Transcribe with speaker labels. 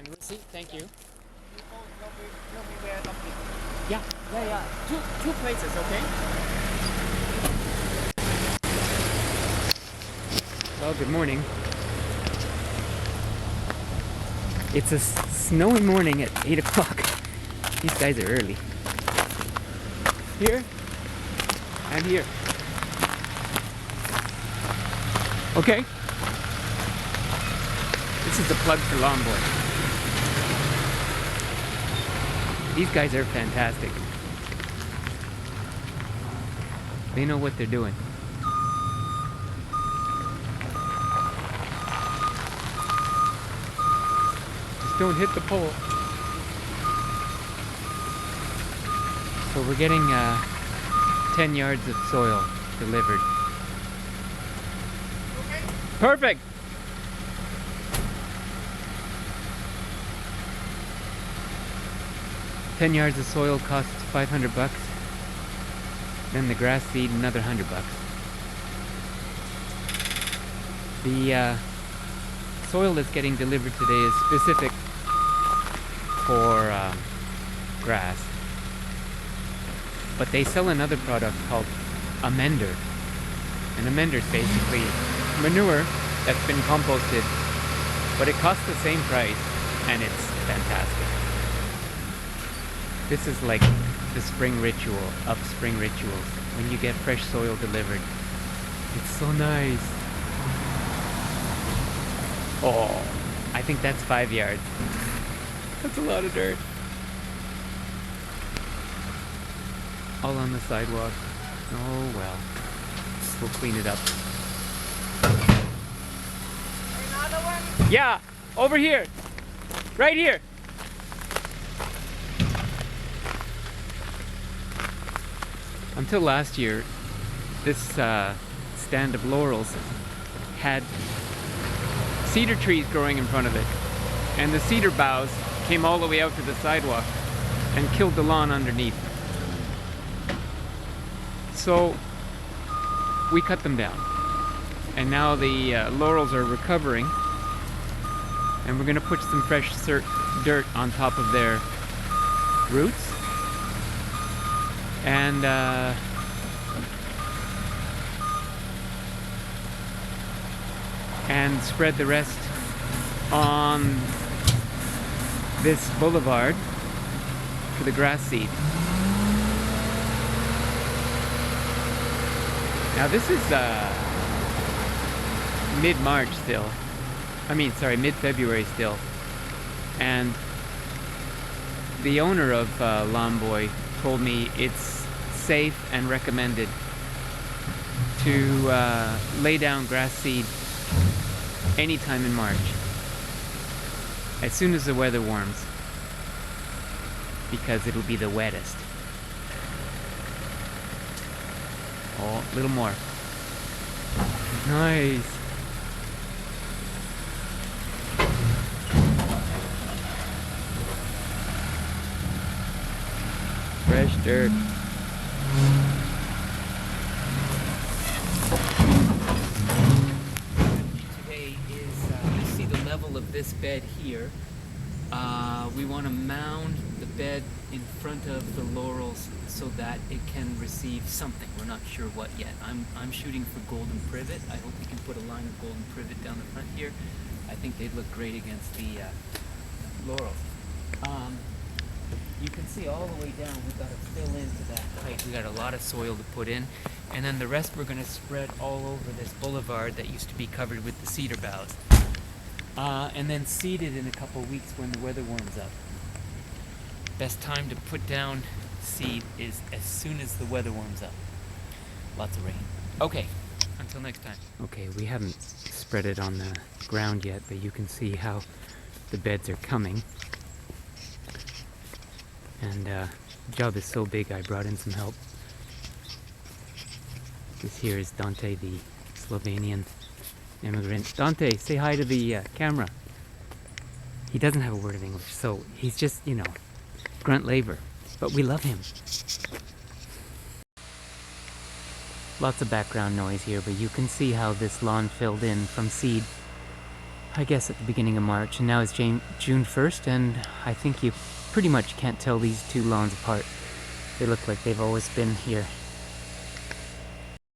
Speaker 1: And receipt, thank you.
Speaker 2: You'll be where something.
Speaker 1: Yeah. Two places, okay? Well, good morning. It's a snowy morning at 8 o'clock. These guys are early. Here and here. Okay. This is the plug for Longboy. These guys are fantastic. They know what they're doing. Just don't hit the pole. So we're getting 10 yards of soil delivered.
Speaker 2: Okay.
Speaker 1: Perfect! $10 yards of soil costs $500. Then the grass seed, another $100. The soil that's getting delivered today is specific for grass. But they sell another product called a mender. And a mender is basically manure that's been composted, but it costs the same price and it's fantastic. This is like the spring ritual of spring rituals, when you get fresh soil delivered. It's so nice. Oh, I think that's 5 yards. That's a lot of dirt. All on the sidewalk. Oh well. We'll clean it up.
Speaker 2: Another one?
Speaker 1: Yeah, over here. Right here. Until last year, this stand of laurels had cedar trees growing in front of it, and the cedar boughs came all the way out to the sidewalk and killed the lawn underneath. So we cut them down, and now the laurels are recovering, and we're going to put some fresh dirt on top of their roots. And spread the rest on this boulevard for the grass seed. Now this is mid-March still. Mid-February still. And the owner of Longboy told me it's safe and recommended to lay down grass seed anytime in March, as soon as the weather warms, because it'll be the wettest. Oh, a little more. Nice. Fresh dirt. Today is, you see the level of this bed here. We want to mound the bed in front of the laurels so that it can receive something. We're not sure what yet. I'm shooting for golden privet. I hope we can put a line of golden privet down the front here. I think they'd look great against the laurels. You can see all the way down, we've got to fill into that height. We got a lot of soil to put in, and then the rest we're going to spread all over this boulevard that used to be covered with the cedar boughs. And then seed it in a couple weeks when the weather warms up. Best time to put down seed is as soon as the weather warms up. Lots of rain. Okay, until next time. Okay, we haven't spread it on the ground yet, but you can see how the beds are coming. And the job is so big, I brought in some help. This here is Dante, the Slovenian immigrant. Dante, say hi to the camera. He doesn't have a word of English, so he's just, grunt labor. But we love him. Lots of background noise here, but you can see how this lawn filled in from seed. I guess at the beginning of March, and now it's June 1st, and I think you pretty much can't tell these two lawns apart. They look like they've always been here.